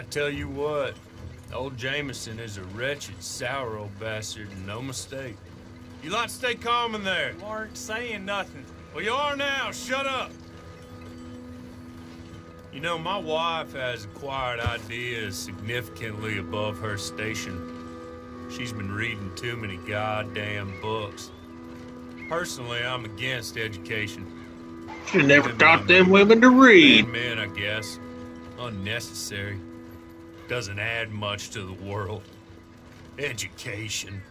tell you what, old Jameson is a wretched, sour old bastard, and no mistake. You lot stay calm in there. You aren't saying nothing. Well, you are now. Shut up. You know, my wife has acquired ideas significantly above her station. She's been reading too many goddamn books. Personally, I'm against education. You never taught them women to read. Men, I guess. Unnecessary. Doesn't add much to the world. Education.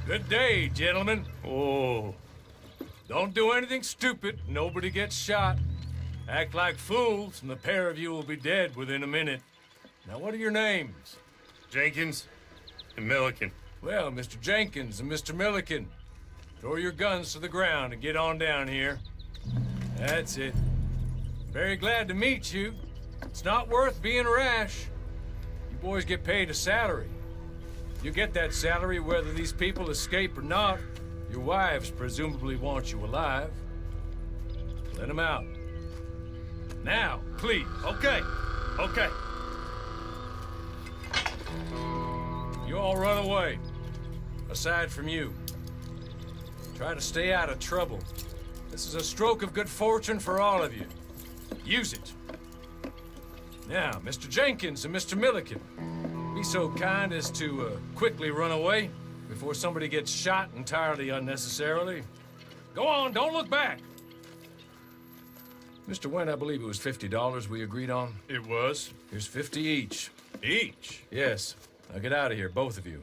Good day, gentlemen. Oh. Don't do anything stupid. Nobody gets shot. Act like fools, and the pair of you will be dead within a minute. Now, what are your names? Jenkins and Milliken. Well, Mr. Jenkins and Mr. Milliken, throw your guns to the ground and get on down here. That's it. Very glad to meet you. It's not worth being rash. You boys get paid a salary. You get that salary whether these people escape or not. Your wives presumably want you alive. Let them out. Now, please. Okay. Okay. You all run away. Aside from you. Try to stay out of trouble. This is a stroke of good fortune for all of you. Use it. Now, Mr. Jenkins and Mr. Milliken, be so kind as to quickly run away before somebody gets shot entirely unnecessarily. Go on, don't look back. Mr. Wynn, I believe it was $50 we agreed on. It was. Here's 50 each. Each? Yes. Now get out of here, both of you.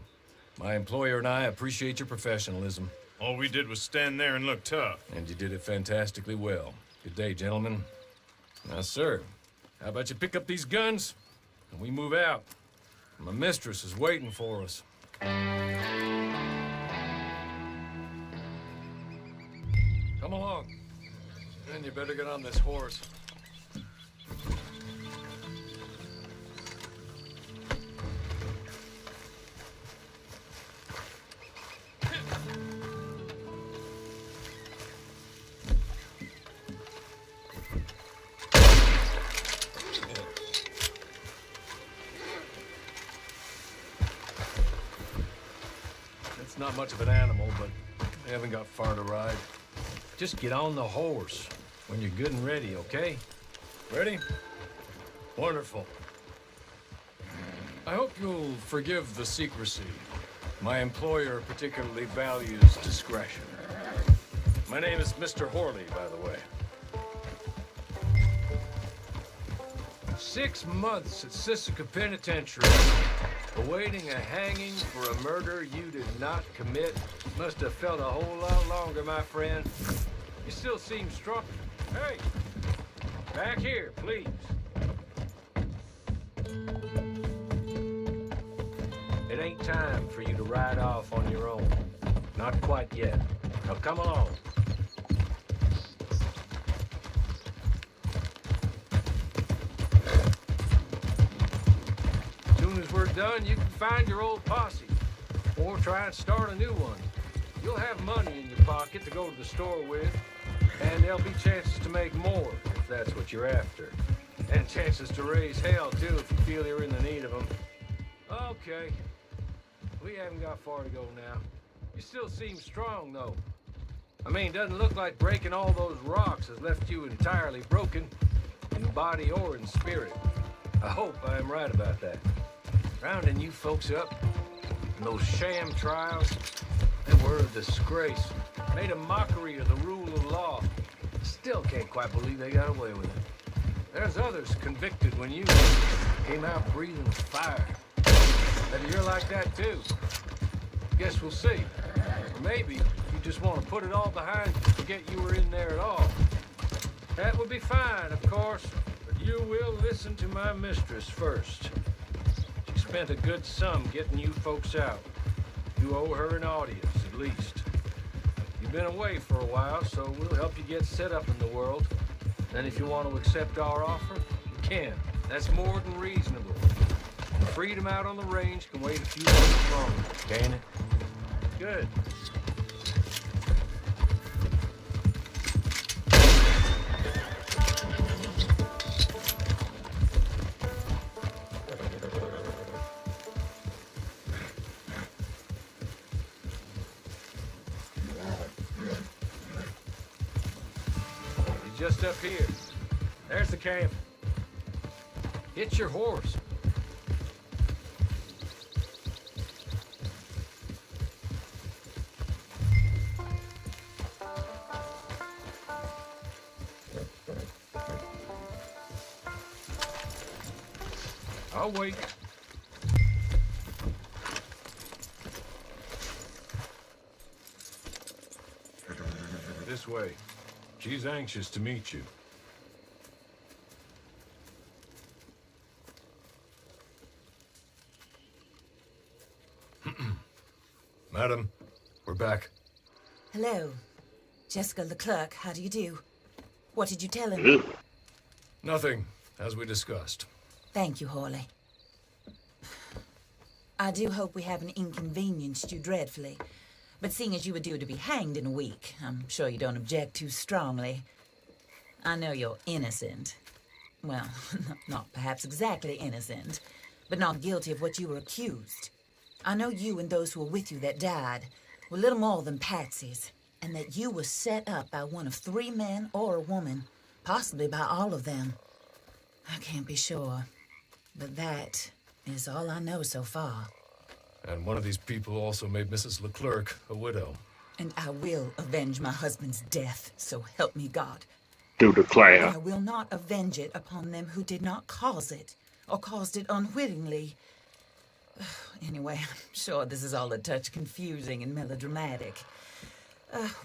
My employer and I appreciate your professionalism. All we did was stand there and look tough. And you did it fantastically well. Good day, gentlemen. Now, sir, how about you pick up these guns and we move out? My mistress is waiting for us. Come along. Then you better get on this horse. It's not much of an animal, but they haven't got far to ride. Just get on the horse when you're good and ready, okay? Ready? Wonderful. I hope you'll forgive the secrecy. My employer particularly values discretion. My name is Mr. Horley, by the way. 6 months at Sisika Penitentiary, awaiting a hanging for a murder you did not commit. Must have felt a whole lot longer, my friend. You still seem strong. Hey, back here, please. It ain't time for you to ride off on your own. Not quite yet. Now come along. As soon as we're done, you can find your old posse. Or try and start a new one. You'll have money in your pocket to go to the store with. And there'll be chances to make more, if that's what you're after. And chances to raise hell, too, if you feel you're in the need of them. Okay. We haven't got far to go now. You still seem strong, though. I mean, doesn't look like breaking all those rocks has left you entirely broken, in body or in spirit. I hope I am right about that. Rounding you folks up, and those sham trials, they were a disgrace. Made a mockery of the rule of law. Still can't quite believe they got away with it. There's others convicted when you came out breathing fire. Maybe you're like that too. Guess we'll see. Or maybe you just want to put it all behind you and forget you were in there at all. That would be fine, of course, but you will listen to my mistress first. She spent a good sum getting you folks out. You owe her an audience, at least. You've been away for a while, so we'll help you get set up in the world. Then if you want to accept our offer, you can. That's more than reasonable. Freedom out on the range can wait a few months longer, can't it? Good. just up here. There's the camp. Hitch your horse. I'll wait. This way. She's anxious to meet you. Madam, we're back. Hello. Jessica Leclerc, how do you do? What did you tell him? Nothing, as we discussed. Thank you, Hawley. I do hope we haven't inconvenienced you dreadfully. But seeing as you were due to be hanged in a week, I'm sure you don't object too strongly. I know you're innocent. Well, not perhaps exactly innocent, but not guilty of what you were accused. I know you and those who were with you that died were little more than patsies, and that you were set up by one of 3 men or a woman, possibly by all of them. I can't be sure, but that is all I know so far. And one of these people also made Mrs. Leclerc a widow. And I will avenge my husband's death, so help me God. Do the But clap. I will not avenge it upon them who did not cause it, or caused it unwittingly. Anyway, I'm sure this is all a touch confusing and melodramatic.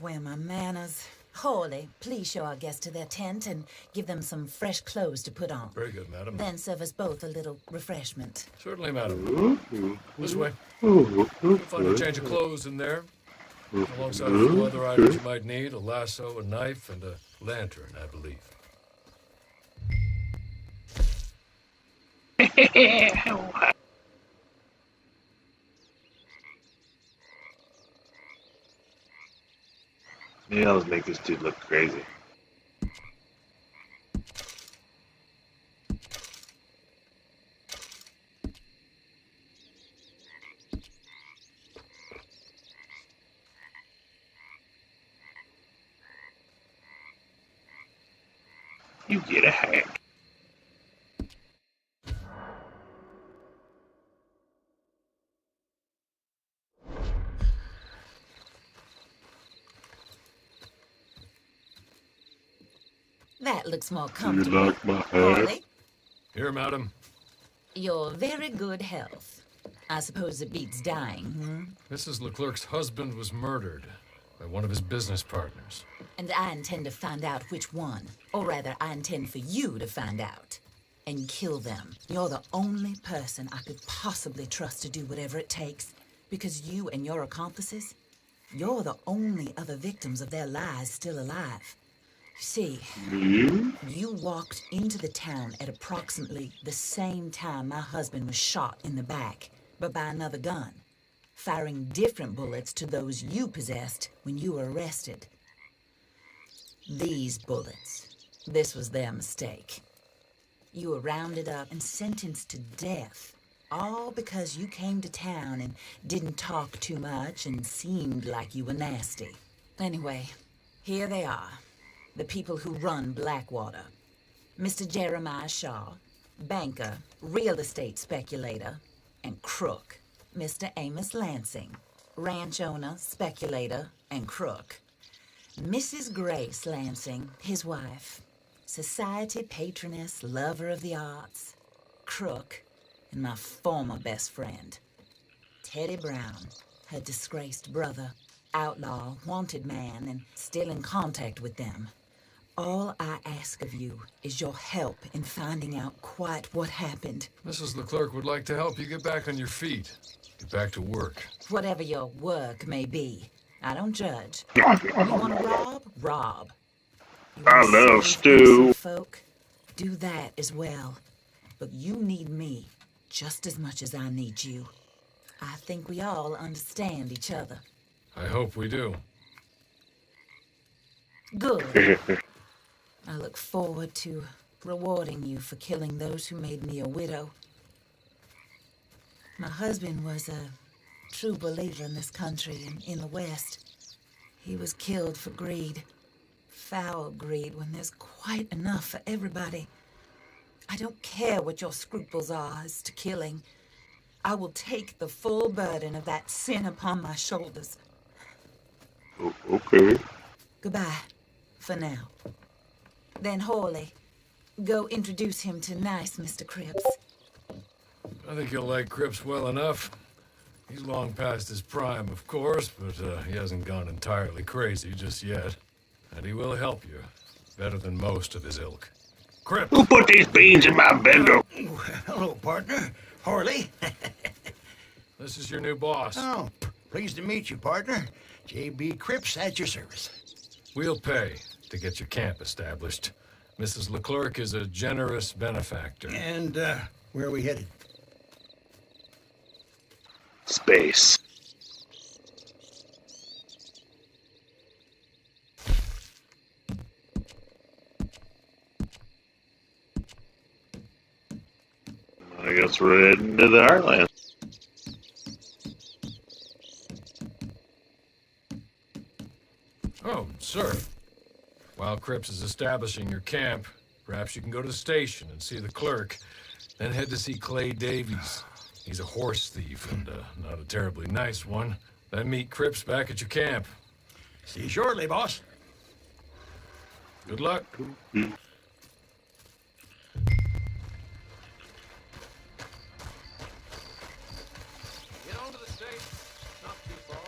Where are my manners? Hawley, please show our guests to their tent and give them some fresh clothes to put on. Very good, madam. Then serve us both a little refreshment. Certainly, madam. This way. You'll find a change of clothes in there, alongside a few other items you might need, a lasso, a knife, and a lantern, I believe. Yeah, let's make this dude look crazy. You get a hack. That looks more You comfortable. like my hat? Hawley, Here, madam. you're very good health. I suppose it beats dying, hmm? Mrs. Leclerc's husband was murdered by one of his business partners. And I intend to find out which one. Or rather, I intend for you to find out. And kill them. You're the only person I could possibly trust to do whatever it takes. Because you and your accomplices, you're the only other victims of their lies still alive. You see, you walked into the town at approximately the same time my husband was shot in the back, but by another gun, firing different bullets to those you possessed when you were arrested. These bullets, this was their mistake. You were rounded up and sentenced to death, all because you came to town and didn't talk too much and seemed like you were nasty. Anyway, here they are. The people who run Blackwater. Mr. Jeremiah Shaw, banker, real estate speculator, and crook. Mr. Amos Lansing, ranch owner, speculator, and crook. Mrs. Grace Lansing, his wife, society patroness, lover of the arts, crook, and my former best friend. Teddy Brown, her disgraced brother, outlaw, wanted man, and still in contact with them. All I ask of you is your help in finding out quite what happened. Mrs. Leclerc would like to help you get back on your feet. Get back to work. Whatever your work may be, I don't judge. You want to rob? Rob. You I wanna love save stew. innocent folk? Do that as well. But you need me just as much as I need you. I think we all understand each other. I hope we do. Good. I look forward to rewarding you for killing those who made me a widow. My husband was a true believer in this country and in the West. He was killed for greed. foul greed when there's quite enough for everybody. I don't care what your scruples are as to killing. I will take the full burden of that sin upon my shoulders. Okay. Goodbye, for now. Then Hawley, go introduce him to nice Mr. Cripps. I think you'll like Cripps well enough. He's long past his prime, of course, but he hasn't gone entirely crazy just yet. And he will help you, better than most of his ilk. Cripps! Who put these beans in my bedroom? Hello, partner. Harley. This is your new boss. Oh, pleased to meet you, partner. J.B. Cripps at your service. We'll pay to get your camp established. Mrs. Leclerc is a generous benefactor. And, where are we headed? Space. I guess we're heading to the Heartland. Oh, sir. While Cripps is establishing your camp, perhaps you can go to the station and see the clerk, then head to see Clay Davies. He's a horse thief and not a terribly nice one. Then meet Cripps back at your camp. See you shortly, boss. Good luck. Get on to the station. Not too far.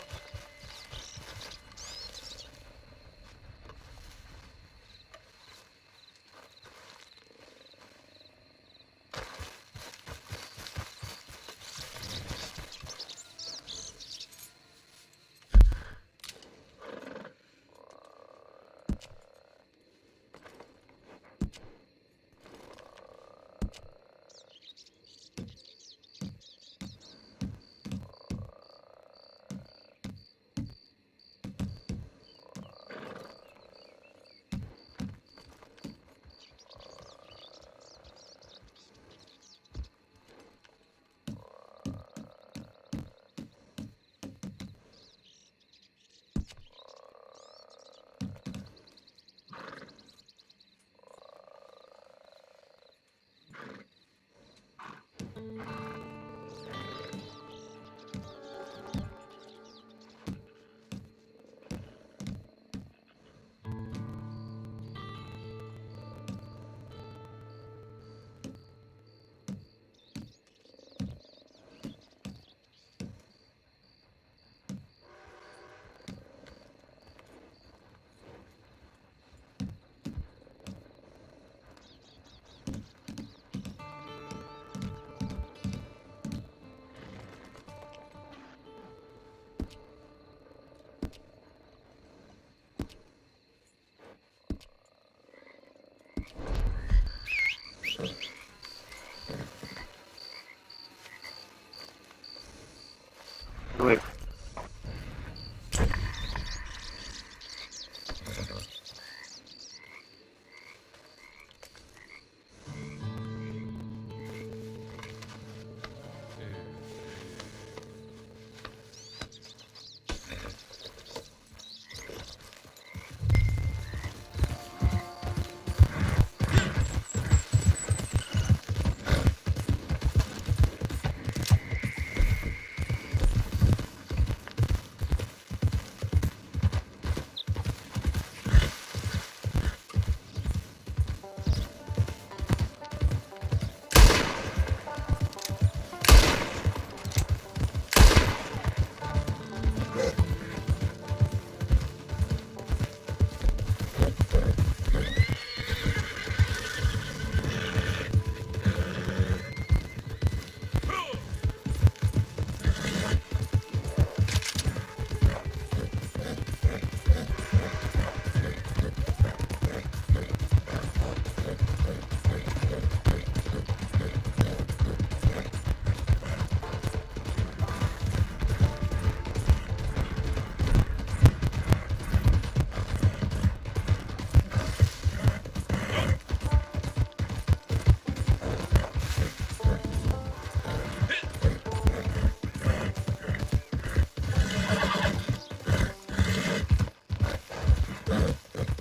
Wait.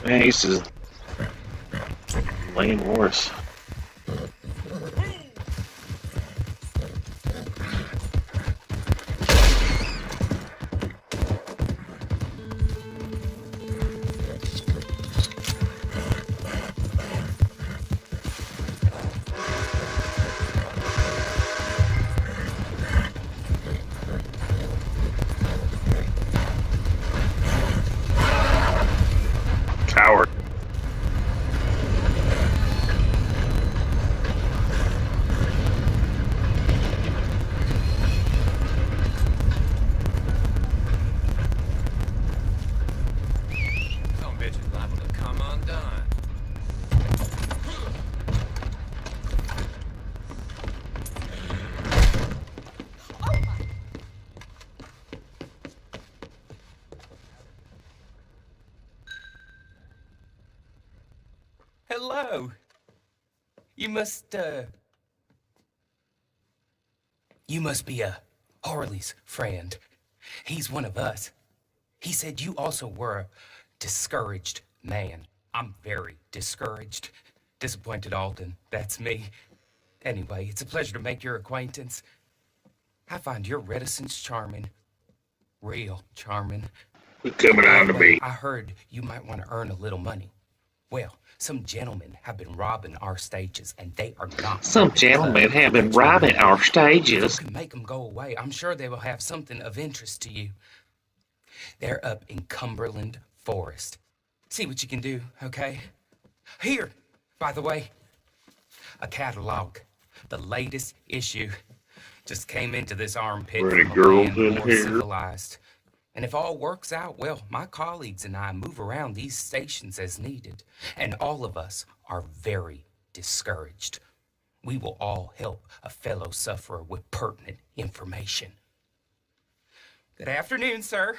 Man, he's just lame horse. Coward. Some bitch is liable to come undone. Hello. You must be Harley's friend. He's one of us. He said you also were a discouraged man. I'm very discouraged. Disappointed Alden, that's me. Anyway, it's a pleasure to make your acquaintance. I find your reticence charming. Real charming. He's coming By on the to way, me. I heard you might want to earn a little money. Well, some gentlemen have been robbing our stages, and they are not. Some gentlemen have been robbing our If you stages. can make them go away, I'm sure they will have something of interest to you. They're up in Cumberland Forest. See what you can do, okay? Here, by the way, a catalog. The latest issue. Just came into this armpit Pretty from a girls land in more here. civilized. And if all works out, well, my colleagues and I move around these stations as needed. And all of us are very discouraged. We will all help a fellow sufferer with pertinent information. Good afternoon, sir.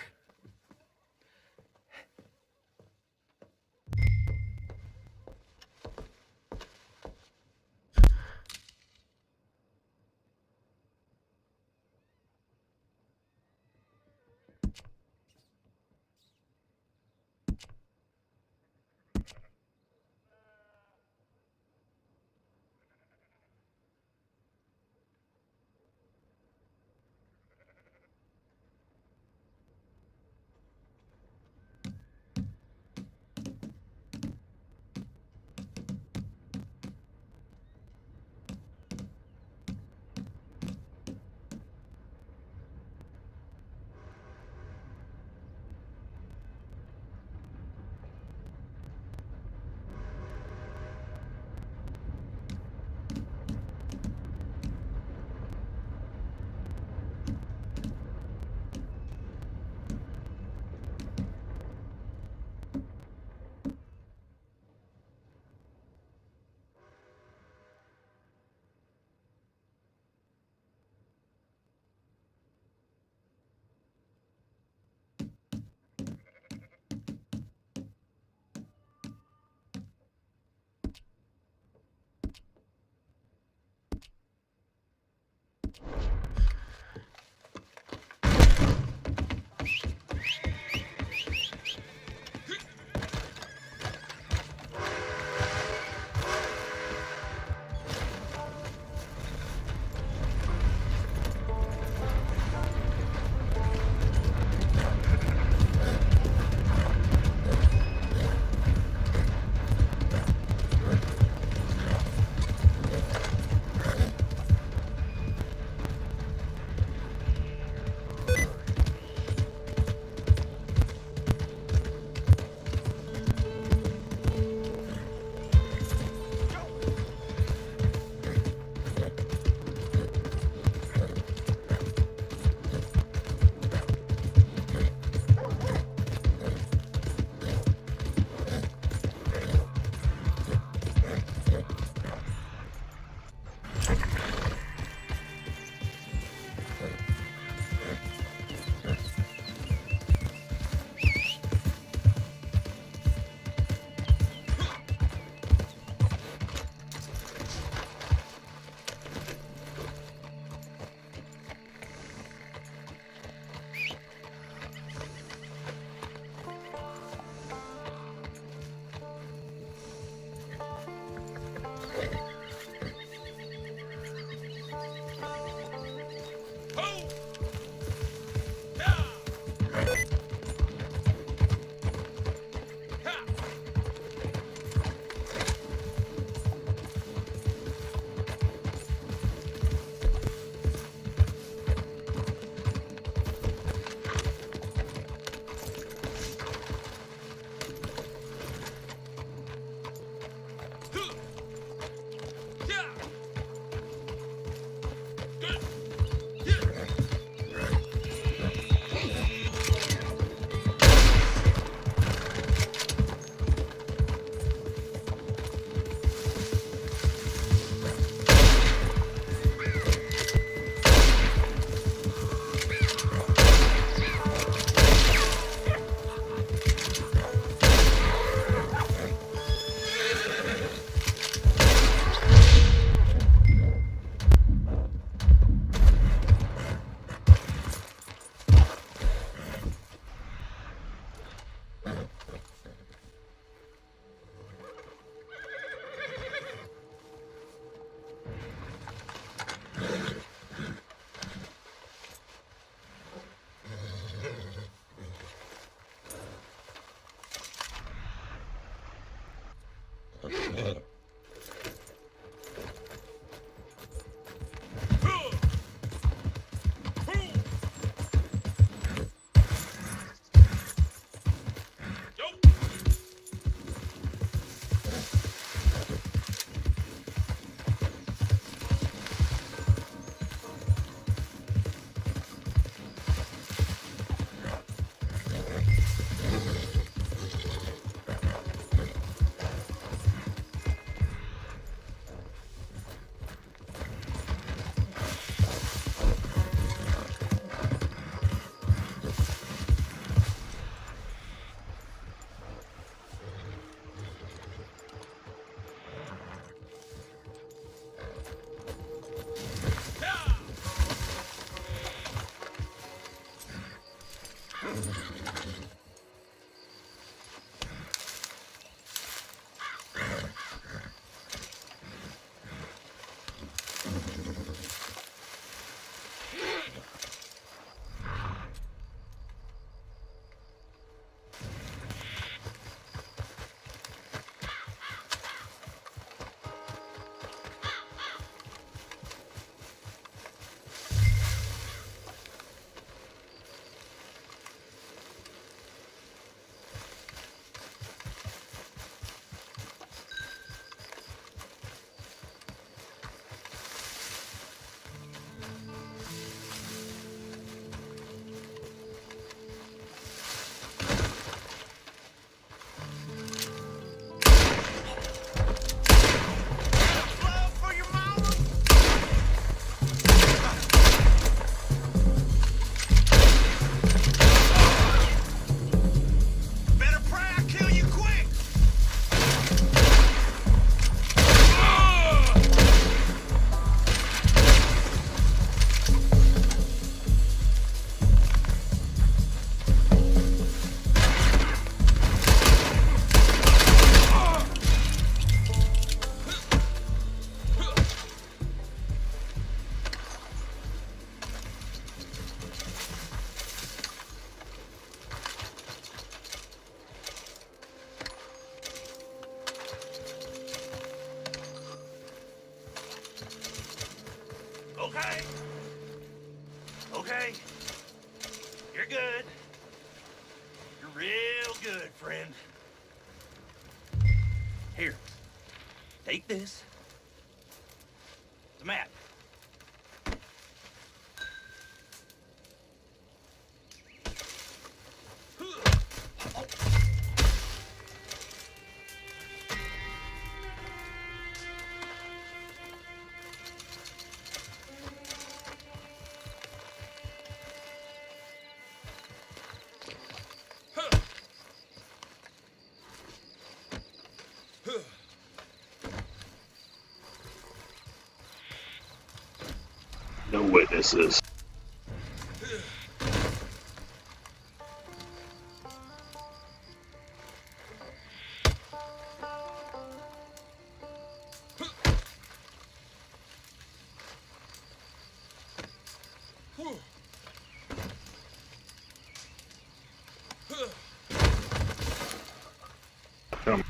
right. Okay. You're good. You're real good, friend. Here. Take this. It's a map. No witnesses. Come.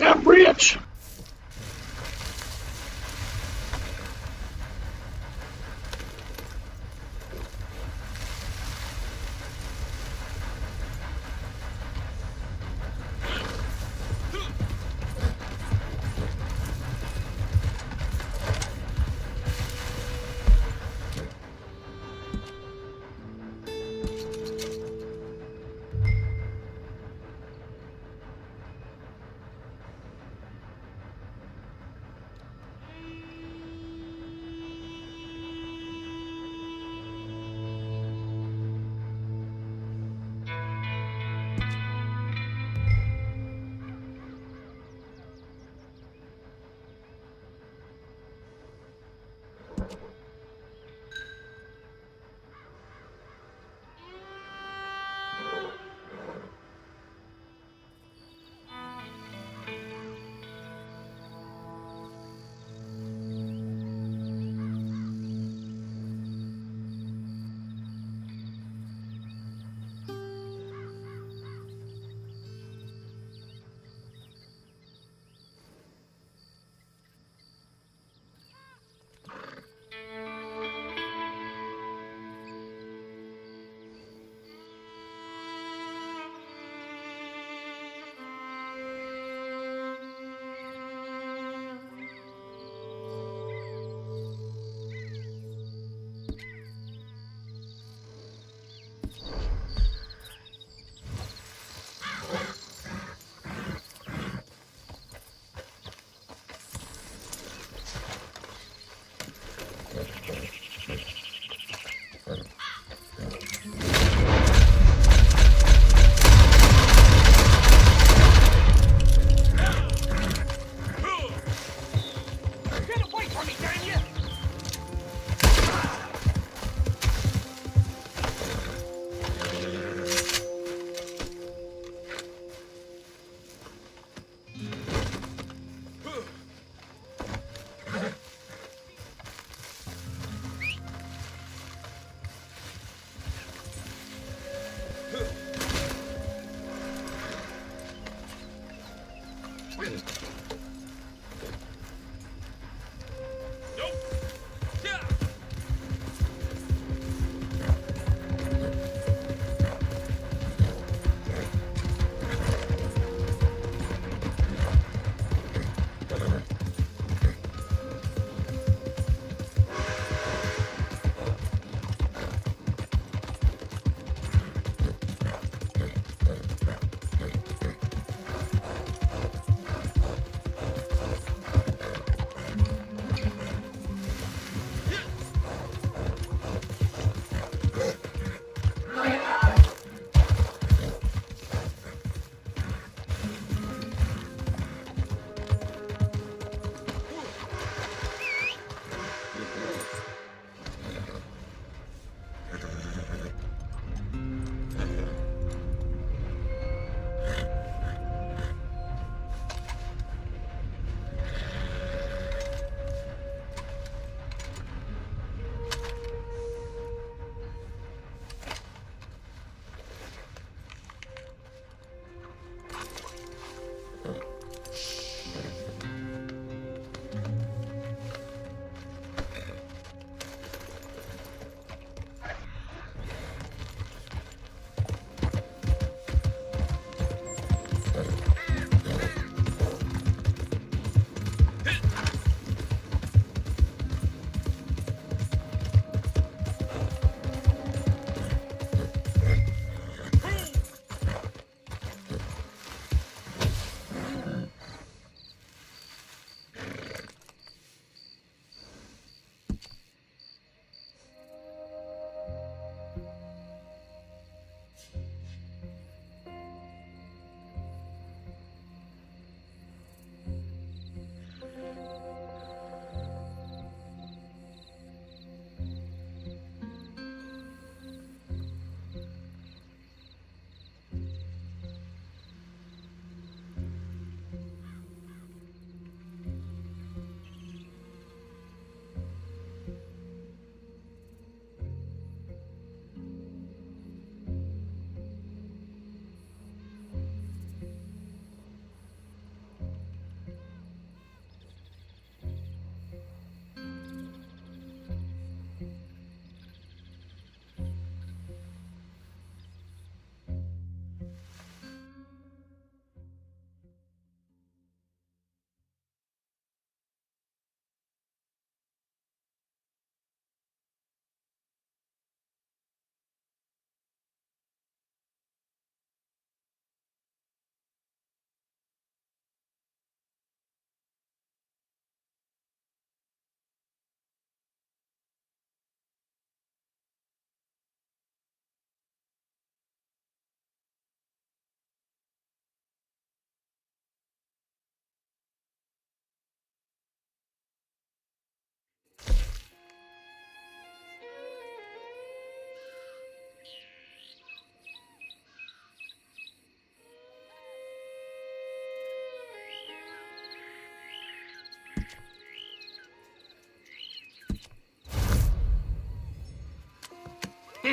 I'm rich.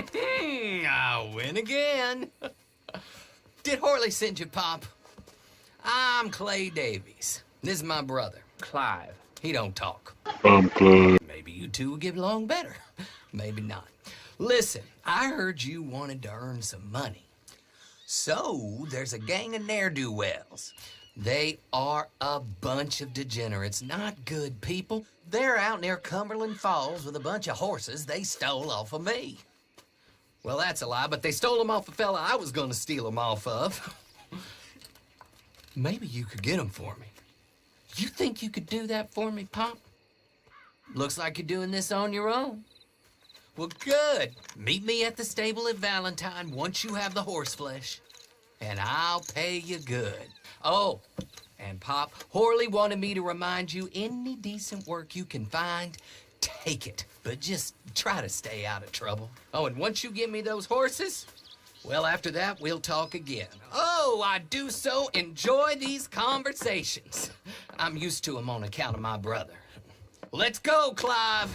I win again. Did Horley send you, Pop? I'm Clay Davies. This is my brother, Clive. He don't talk. I'm good. Maybe you two will get along better. Maybe not. Listen, I heard you wanted to earn some money. So, there's a gang of ne'er-do-wells. They are a bunch of degenerates, not good people. They're out near Cumberland Falls with a bunch of horses they stole off of me. Well, that's a lie, but they stole them off a fella I was gonna steal them off of. Maybe you could get them for me. You think you could do that for me, Pop? Looks like you're doing this on your own. Well, good. Meet me at the stable at Valentine once you have the horse flesh, and I'll pay you good. Oh, and Pop, Horley wanted me to remind you, any decent work you can find, take it. But just try to stay out of trouble. Oh, and once you give me those horses, well, after that, we'll talk again. Oh, I do so enjoy these conversations. I'm used to them on account of my brother. Let's go, Clive.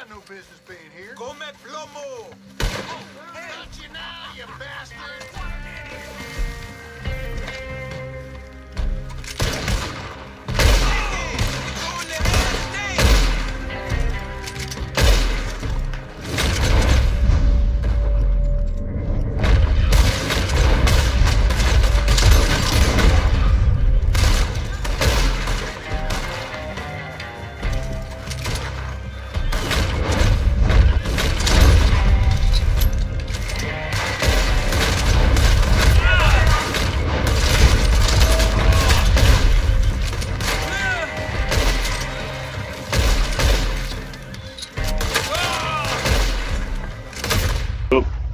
No business being here. Come plomo! Got you now, you bastard!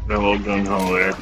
They're all gung ho there.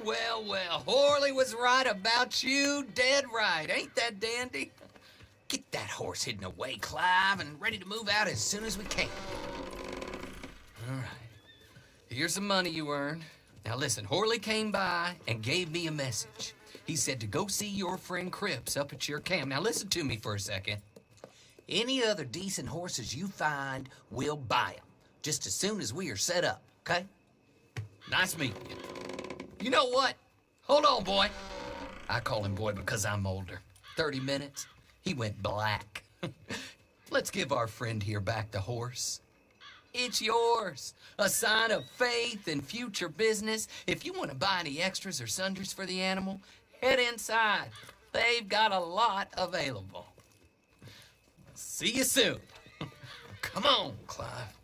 Well. Horley was right about you, dead right. Ain't that dandy? Get that horse hidden away, Clive, and ready to move out as soon as we can. All right. Here's some money you earned. Now listen, Horley came by and gave me a message. He said to go see your friend Cripps up at your camp. Now listen to me for a second. Any other decent horses you find, we'll buy them. Just as soon as we are set up, okay? Nice meeting you. You know what? Hold on, boy. I call him boy because I'm older. 30 minutes, he went black. Let's give our friend here back the horse. It's yours. A sign of faith and future business. If you want to buy any extras or sundries for the animal, head inside. They've got a lot available. See you soon. Come on, Clive.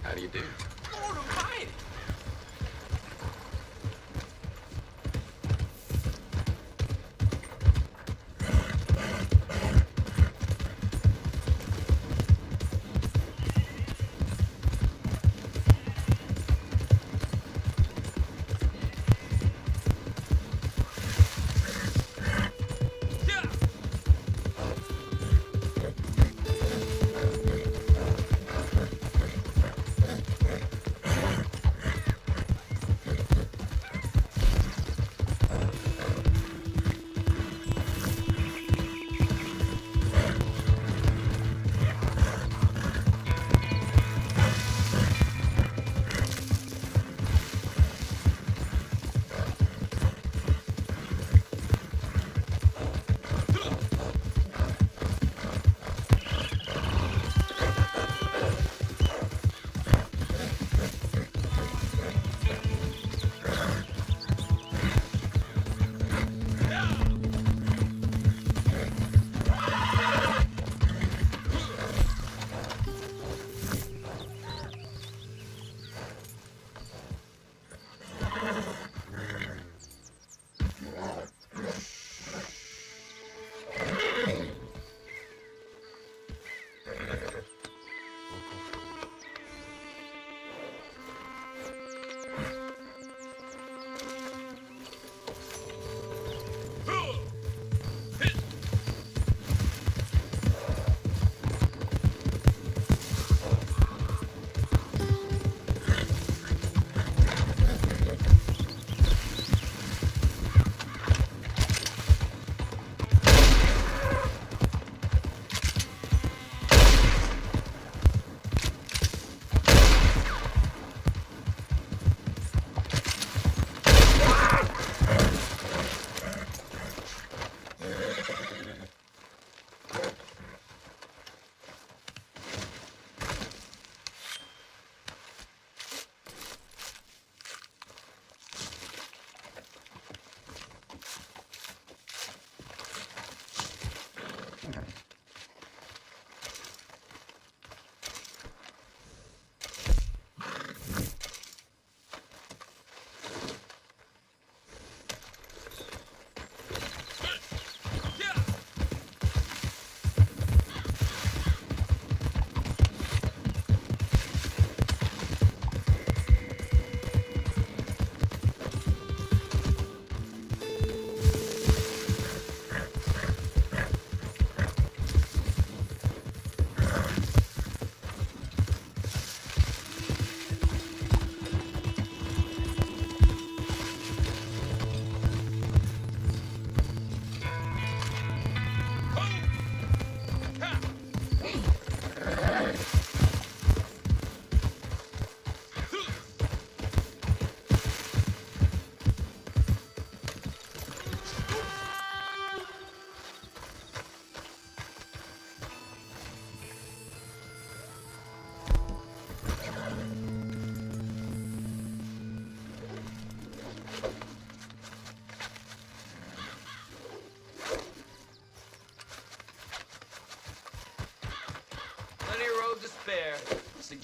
How do you do? Lord Almighty!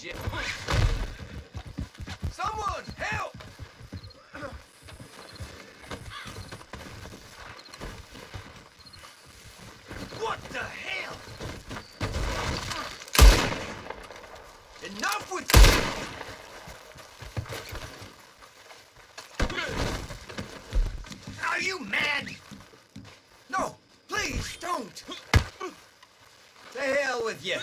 Jim. Someone, help! What the hell? Enough with you! Are you mad? No, please don't. The hell with you.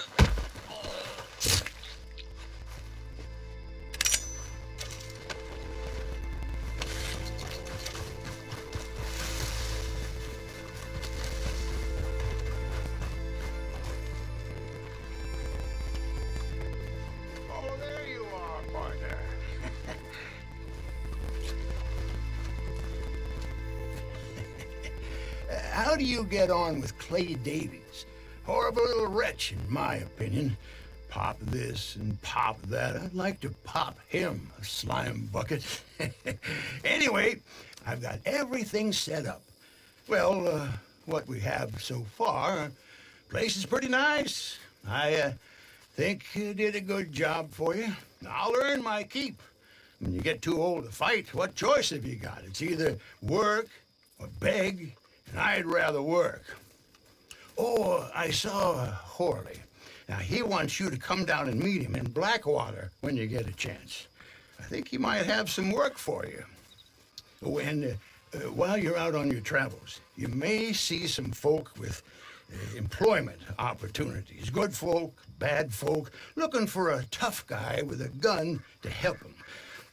Oh, there you are, partner. How do you get on with Clay Davies? Horrible little wretch, in my opinion. Pop this and pop that. I'd like to pop him, a slime bucket. Anyway, I've got everything set up. Well, what we have so far, place is pretty nice. I think you did a good job for you. I'll earn my keep. When you get too old to fight, what choice have you got? It's either work or beg, and I'd rather work. Oh, I saw Horley. Now, he wants you to come down and meet him in Blackwater when you get a chance. I think he might have some work for you. Oh, and while you're out on your travels, you may see some folk with employment opportunities. Good folk, bad folk, looking for a tough guy with a gun to help them.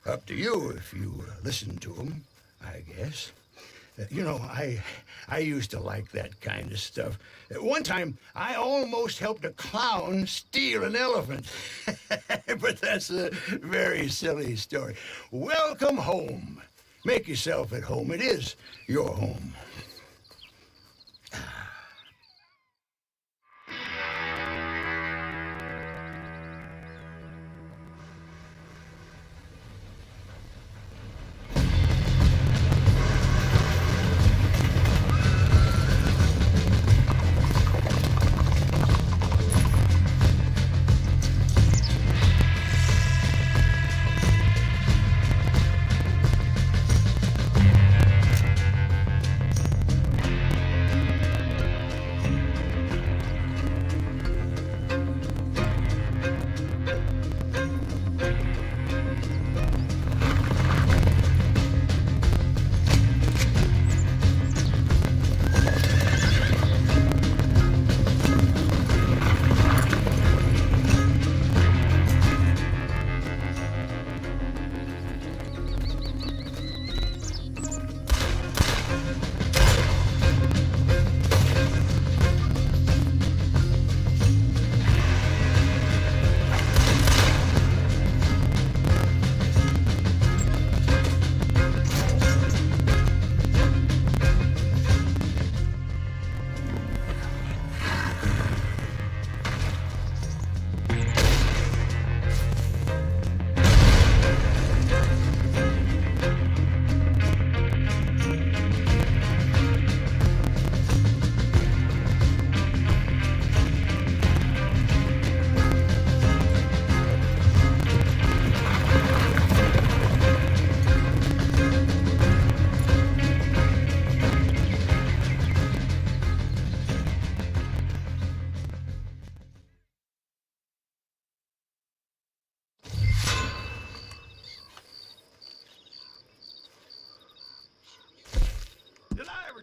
Up to you if you listen to them, I guess. You know, I used to like that kind of stuff. One time, I almost helped a clown steal an elephant. But that's a very silly story. Welcome home. Make yourself at home. It is your home.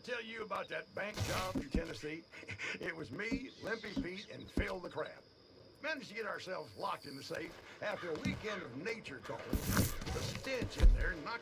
Tell you about that bank job in Tennessee? It was me, Limpy Pete, and Phil the Crab. Managed to get ourselves locked in the safe after a weekend of nature calling. The stench in there knocked